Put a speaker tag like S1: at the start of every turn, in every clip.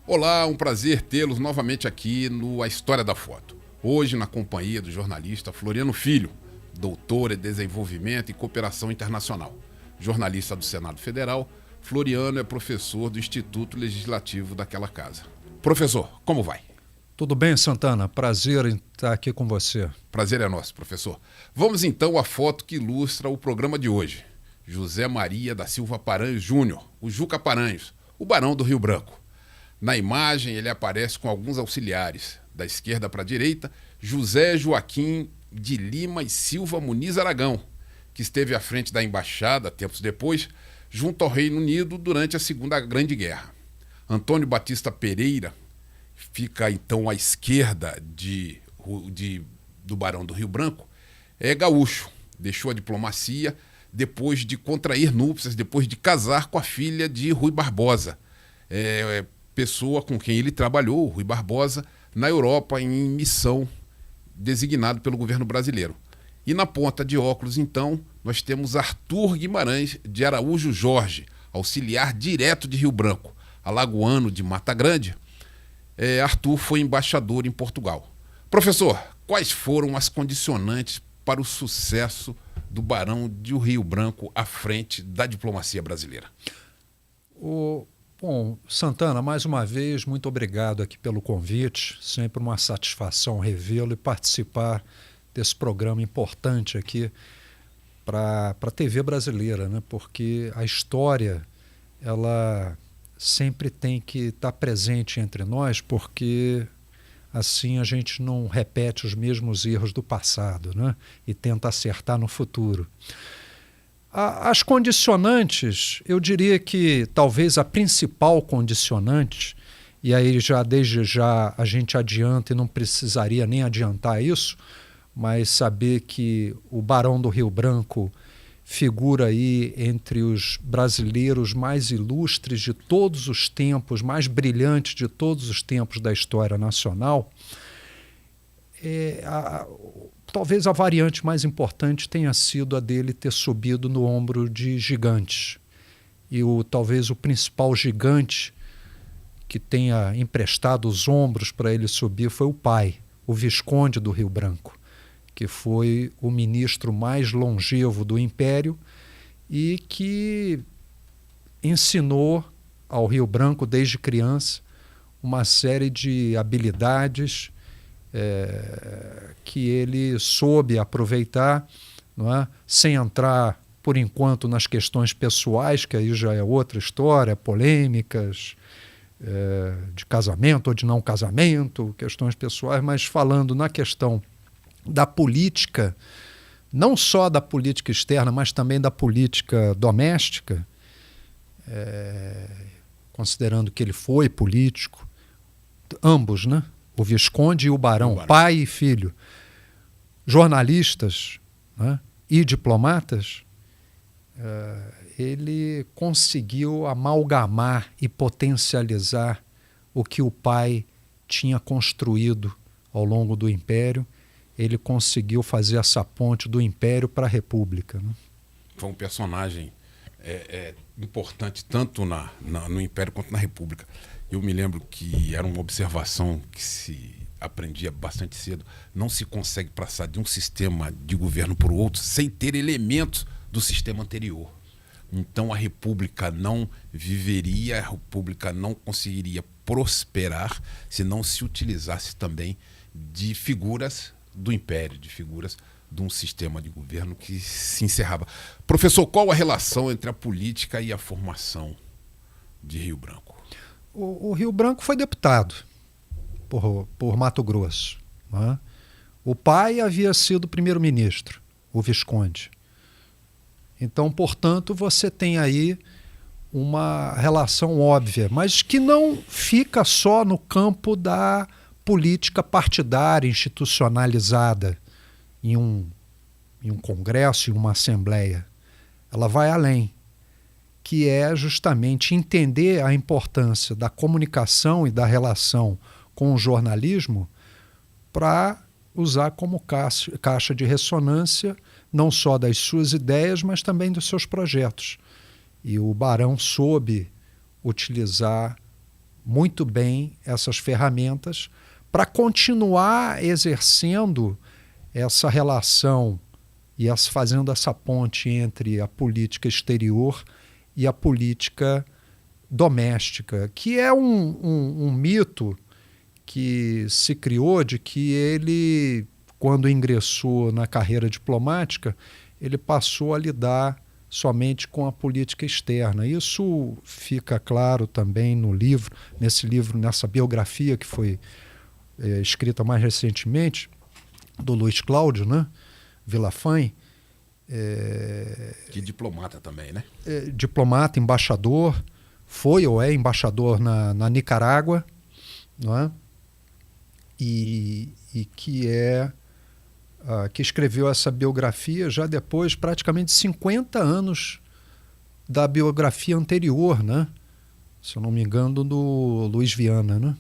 S1: Olá, um prazer tê-los novamente aqui no A História da Foto. Hoje na companhia do jornalista Floriano Filho, doutor em Desenvolvimento e Cooperação Internacional. Jornalista do Senado Federal, Floriano é professor do Instituto Legislativo daquela casa. Professor, como vai?
S2: Tudo bem, Santana? Prazer em estar aqui com você.
S1: Prazer é nosso, professor. Vamos então à foto que ilustra o programa de hoje. José Maria da Silva Paranhos Júnior, o Juca Paranhos, o Barão do Rio Branco. Na imagem, ele aparece com alguns auxiliares. Da esquerda para a direita, José Joaquim de Lima e Silva Muniz Aragão, que esteve à frente da embaixada, tempos depois, junto ao Reino Unido durante a Segunda Grande Guerra. Antônio Batista Pereira fica então à esquerda do Barão do Rio Branco. É gaúcho, deixou a diplomacia depois de contrair núpcias, depois de casar com a filha de Rui Barbosa. Pessoa com quem ele trabalhou, Rui Barbosa, na Europa em missão designado pelo governo brasileiro. E na ponta de óculos, então, nós temos Arthur Guimarães de Araújo Jorge, auxiliar direto de Rio Branco, alagoano de Mata Grande. Arthur foi embaixador em Portugal. Professor, quais foram as condicionantes para o sucesso do Barão de Rio Branco à frente da diplomacia brasileira?
S2: Bom, Santana, mais uma vez, muito obrigado aqui pelo convite. Sempre uma satisfação revê-lo e participar desse programa importante aqui para a TV brasileira, né? Porque a história, ela sempre tem que estar presente entre nós, porque assim a gente não repete os mesmos erros do passado, né? E tenta acertar no futuro. As condicionantes, eu diria que talvez a principal condicionante, e aí desde já a gente adianta e não precisaria nem adiantar isso, mas saber que o Barão do Rio Branco figura aí entre os brasileiros mais ilustres de todos os tempos, mais brilhantes de todos os tempos da história nacional. Talvez a variante mais importante tenha sido a dele ter subido no ombro de gigantes. E talvez o principal gigante que tenha emprestado os ombros para ele subir foi o pai, o Visconde do Rio Branco, que foi o ministro mais longevo do Império e que ensinou ao Rio Branco, desde criança, uma série de habilidades que ele soube aproveitar, não é? Sem entrar, por enquanto, nas questões pessoais, que aí já é outra história, polêmicas de casamento ou de não casamento, questões pessoais, mas falando na questão da política, não só da política externa, mas também da política doméstica, considerando que ele foi político, ambos, né? O Visconde e o Barão, pai e filho, jornalistas, né, e diplomatas, ele conseguiu amalgamar e potencializar o que o pai tinha construído ao longo do Império. Ele conseguiu fazer essa ponte do Império para a República, né?
S1: Foi um personagem importante tanto no Império quanto na República. Eu me lembro que era uma observação que se aprendia bastante cedo. Não se consegue passar de um sistema de governo para o outro sem ter elementos do sistema anterior. Então a República não viveria, a República não conseguiria prosperar se não se utilizasse também de figuras do Império, de figuras de um sistema de governo que se encerrava. Professor, qual a relação entre a política e a formação de Rio Branco?
S2: O Rio Branco foi deputado por Mato Grosso, né? O pai havia sido primeiro-ministro, o Visconde. Então, portanto, você tem aí uma relação óbvia, mas que não fica só no campo da política partidária institucionalizada em um congresso, em uma assembleia. Ela vai além, que é justamente entender a importância da comunicação e da relação com o jornalismo para usar como caixa de ressonância não só das suas ideias, mas também dos seus projetos. E o Barão soube utilizar muito bem essas ferramentas para continuar exercendo essa relação e fazendo essa ponte entre a política exterior e a política doméstica, que é um mito que se criou de que ele, quando ingressou na carreira diplomática, ele passou a lidar somente com a política externa. Isso fica claro também no livro, nessa biografia que foi escrita mais recentemente, do Luiz Cláudio, né? Villafañe.
S1: Que diplomata também, né?
S2: Diplomata, embaixador, foi ou é embaixador na Nicarágua, não é? E que que escreveu essa biografia já depois praticamente 50 anos da biografia anterior, né? Se eu não me engano, do Luiz Viana, né?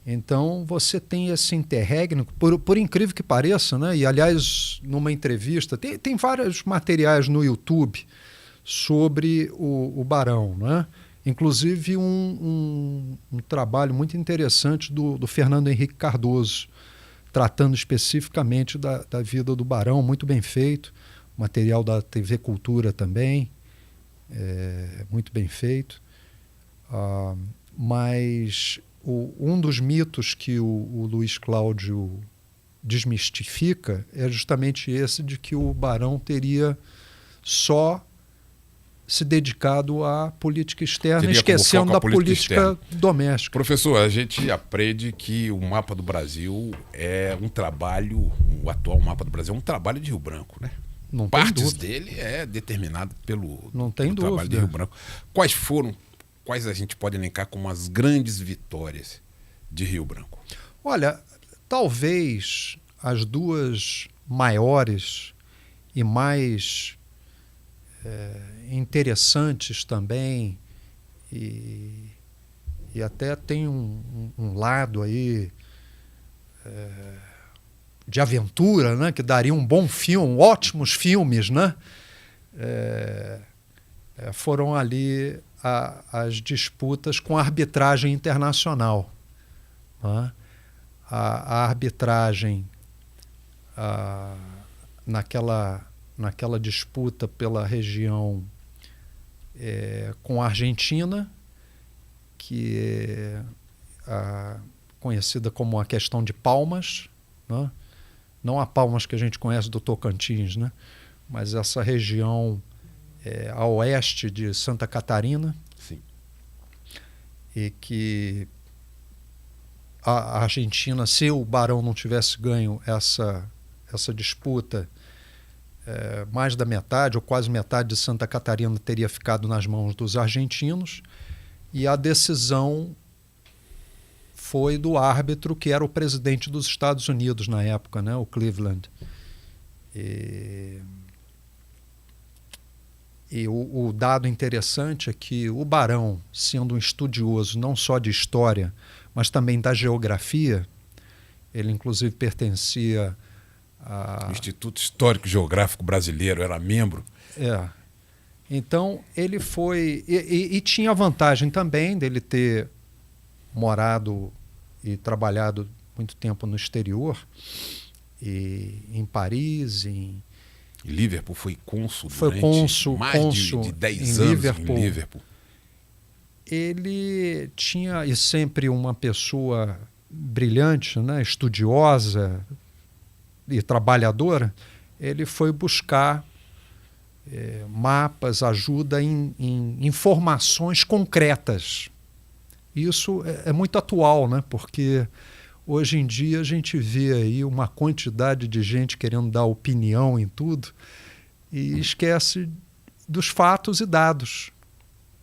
S2: Então você tem esse interregno, por incrível que pareça, né? E aliás, numa entrevista, tem vários materiais no YouTube sobre o Barão, né? Inclusive um trabalho muito interessante do Fernando Henrique Cardoso, tratando especificamente da vida do Barão, muito bem feito. Material da TV Cultura também, muito bem feito. Mas um dos mitos que o Luiz Cláudio desmistifica é justamente esse de que o Barão teria só se dedicado à política externa, esquecendo da política doméstica.
S1: Professor, a gente aprende que o Mapa do Brasil é um trabalho, o atual Mapa do Brasil é um trabalho de Rio Branco, né?
S2: Não
S1: Partes dele é determinado pelo trabalho de Rio Branco. Quais a gente pode elencar como as grandes vitórias de Rio Branco?
S2: Olha, talvez as duas maiores e mais interessantes também, e até tem um lado aí de aventura, né, que daria um bom filme, ótimos filmes, né? Foram ali as disputas com a arbitragem internacional, né? A arbitragem naquela disputa pela região com a Argentina, que é conhecida como a questão de Palmas, né? Não a Palmas que a gente conhece do Tocantins, né? Mas essa região a oeste de Santa Catarina.
S1: Sim.
S2: E que a Argentina, se o Barão não tivesse ganho essa disputa, mais da metade ou quase metade de Santa Catarina teria ficado nas mãos dos argentinos, e a decisão foi do árbitro, que era o presidente dos Estados Unidos na época, né, o Cleveland. E o dado interessante é que o Barão, sendo um estudioso não só de história, mas também da geografia, ele inclusive pertencia
S1: o Instituto Histórico e Geográfico Brasileiro, era membro.
S2: Então ele foi e tinha a vantagem também dele ter morado e trabalhado muito tempo no exterior, em Paris, em
S1: Liverpool, foi cônsul
S2: mais
S1: de 10 anos em Liverpool.
S2: Ele tinha, e sempre uma pessoa brilhante, né, estudiosa e trabalhadora, ele foi buscar mapas, ajuda em informações concretas. Isso é muito atual, né? Porque hoje em dia a gente vê aí uma quantidade de gente querendo dar opinião em tudo e esquece dos fatos e dados.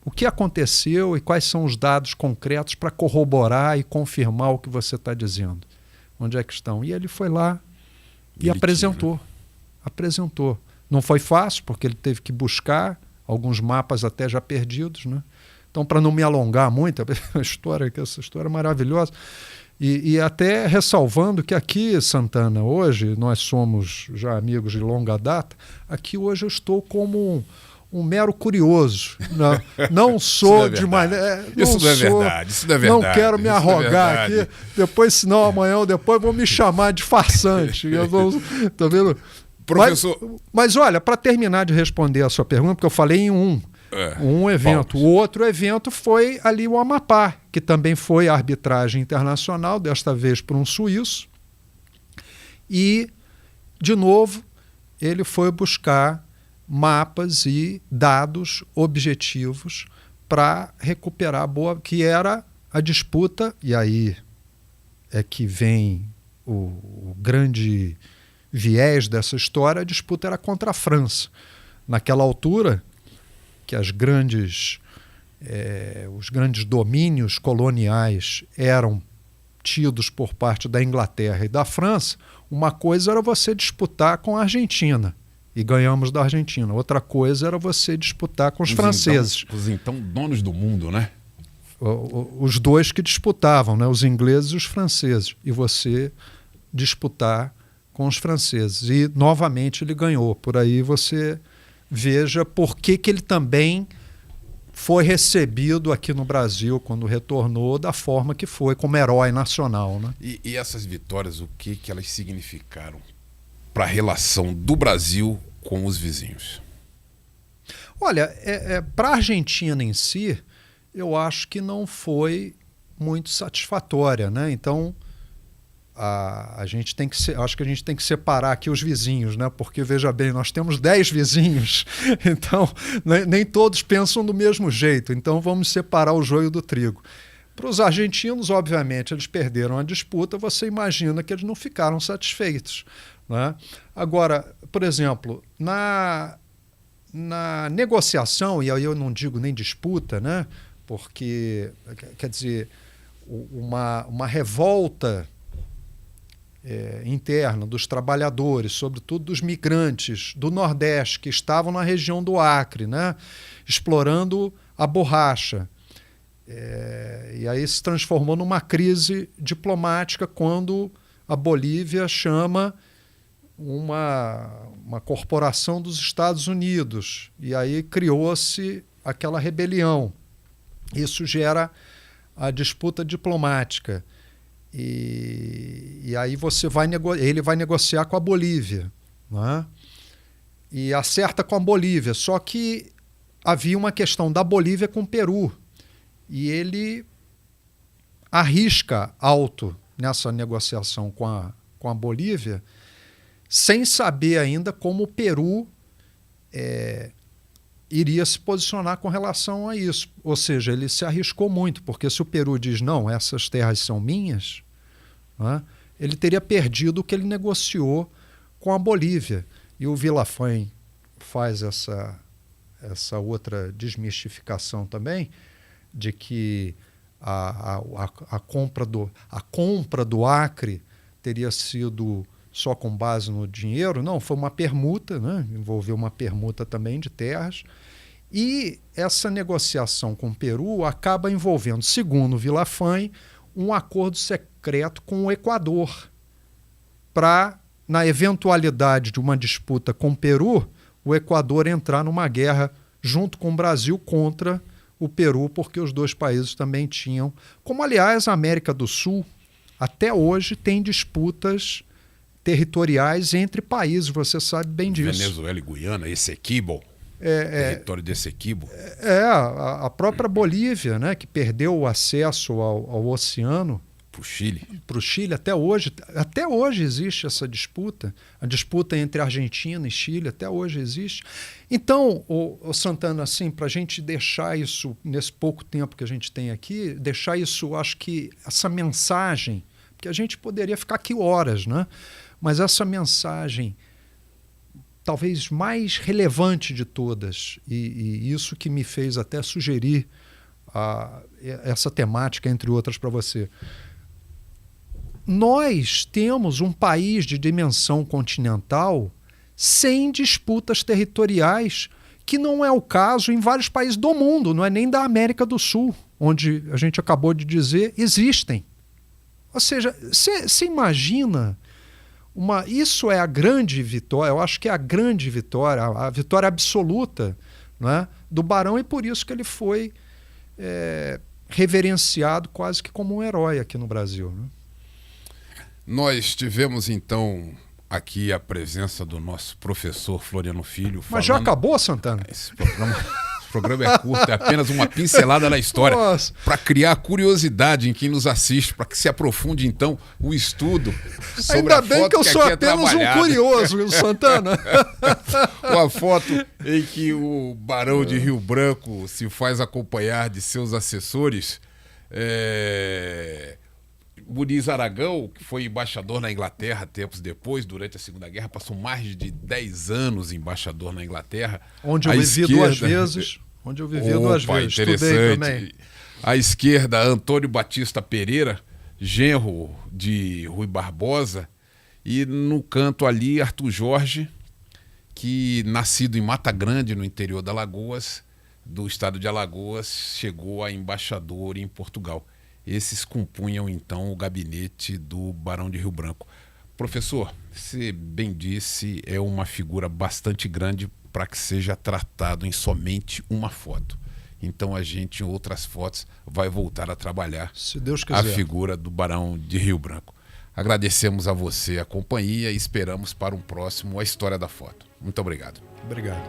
S2: o que aconteceu e quais são os dados concretos para corroborar e confirmar o que você está dizendo. Onde é que estão? E ele foi lá e apresentou. Apresentou. Não foi fácil, porque ele teve que buscar alguns mapas até já perdidos, né? Então, para não me alongar muito, essa história é maravilhosa. E até ressalvando que aqui, Santana, hoje, nós somos já amigos de longa data, aqui hoje eu estou como um mero curioso. Não sou de maneira...
S1: Isso não é verdade, isso não é verdade.
S2: Não quero me arrogar aqui, depois, senão amanhã ou depois vão me chamar de farsante. Tá vendo?
S1: Professor...
S2: Mas olha, para terminar de responder a sua pergunta, porque eu falei em um evento. O outro evento foi ali o Amapá, que também foi arbitragem internacional, desta vez por um suíço. E, de novo, ele foi buscar mapas e dados objetivos para recuperar a boa, que era a disputa, e aí é que vem o grande viés dessa história, a disputa era contra a França. Naquela altura, que os grandes domínios coloniais eram tidos por parte da Inglaterra e da França, uma coisa era você disputar com a Argentina, e ganhamos da Argentina. Outra coisa era você disputar com os franceses.
S1: Os então donos do mundo, né?
S2: Os dois que disputavam, né? Os ingleses e os franceses. E você disputar com os franceses. E, novamente, ele ganhou. Por aí você veja por que ele também foi recebido aqui no Brasil, quando retornou, da forma que foi, como herói nacional, né?
S1: E essas vitórias, o que elas significaram para a relação do Brasil com os vizinhos?
S2: Olha, para a Argentina em si, eu acho que não foi muito satisfatória, né? Então, acho que a gente tem que separar aqui os vizinhos, né? Porque, veja bem, nós temos 10 vizinhos, então nem todos pensam do mesmo jeito, então vamos separar o joio do trigo. Para os argentinos, obviamente, eles perderam a disputa, você imagina que eles não ficaram satisfeitos, né? Agora, por exemplo, na negociação, e aí eu não digo nem disputa, né? Porque, quer dizer, uma revolta interna dos trabalhadores, sobretudo dos migrantes do Nordeste, que estavam na região do Acre, né? Explorando a borracha. E aí se transformou numa crise diplomática quando a Bolívia chama uma corporação dos Estados Unidos, e aí criou-se aquela rebelião. Isso gera a disputa diplomática. E aí ele vai negociar com a Bolívia, né? E acerta com a Bolívia, só que havia uma questão da Bolívia com o Peru, e ele arrisca alto nessa negociação com a Bolívia, sem saber ainda como o Peru iria se posicionar com relação a isso. Ou seja, ele se arriscou muito, porque se o Peru diz, não, essas terras são minhas, né, ele teria perdido o que ele negociou com a Bolívia. E o Villafañe faz essa outra desmistificação também, de que a compra do Acre teria sido só com base no dinheiro. Não, foi uma permuta, né? Envolveu uma permuta também de terras. E essa negociação com o Peru acaba envolvendo, segundo Villafañe, um acordo secreto com o Equador, para, na eventualidade de uma disputa com o Peru, o Equador entrar numa guerra junto com o Brasil contra o Peru, porque os dois países também tinham, como aliás a América do Sul até hoje tem disputas territoriais entre países, você sabe bem disso.
S1: Venezuela e Guiana, Essequibo, território de Essequibo.
S2: A própria Bolívia, né, que perdeu o acesso ao oceano.
S1: Para o Chile.
S2: Para o Chile, até hoje existe essa disputa. A disputa entre Argentina e Chile até hoje existe. Então, o Santana, assim, para a gente deixar isso, nesse pouco tempo que a gente tem aqui, deixar isso, acho que essa mensagem, porque a gente poderia ficar aqui horas, né? Mas essa mensagem talvez mais relevante de todas, e isso que me fez até sugerir essa temática, entre outras, para você. Nós temos um país de dimensão continental sem disputas territoriais, que não é o caso em vários países do mundo, não é nem da América do Sul, onde a gente acabou de dizer, existem. Ou seja, você imagina, isso é a grande vitória, eu acho que é a grande vitória, a vitória absoluta, né, do Barão, e por isso que ele foi reverenciado quase que como um herói aqui no Brasil, né?
S1: Nós tivemos, então, aqui a presença do nosso professor Floriano Filho.
S2: Mas já acabou, Santana?
S1: Esse programa é curto, é apenas uma pincelada na história, para criar curiosidade em quem nos assiste, para que se aprofunde, então, o estudo sobre
S2: Ainda
S1: a
S2: bem
S1: foto
S2: que eu sou apenas um curioso, Santana.
S1: Uma foto em que o Barão de Rio Branco se faz acompanhar de seus assessores. Muniz Aragão, que foi embaixador na Inglaterra tempos depois, durante a Segunda Guerra, passou mais de 10 anos embaixador na Inglaterra.
S2: Onde eu vivi duas vezes. Estudei também.
S1: À esquerda, Antônio Batista Pereira, genro de Rui Barbosa. E no canto ali, Arthur Jorge, que, nascido em Mata Grande, no interior de Alagoas, do estado de Alagoas, chegou a embaixador em Portugal. Esses compunham, então, o gabinete do Barão de Rio Branco. Professor, você bem disse, é uma figura bastante grande para que seja tratado em somente uma foto. Então a gente, em outras fotos, vai voltar a trabalhar,
S2: se Deus quiser,
S1: a figura do Barão de Rio Branco. Agradecemos a você a companhia e esperamos para um próximo A História da Foto. Muito obrigado.
S2: Obrigado.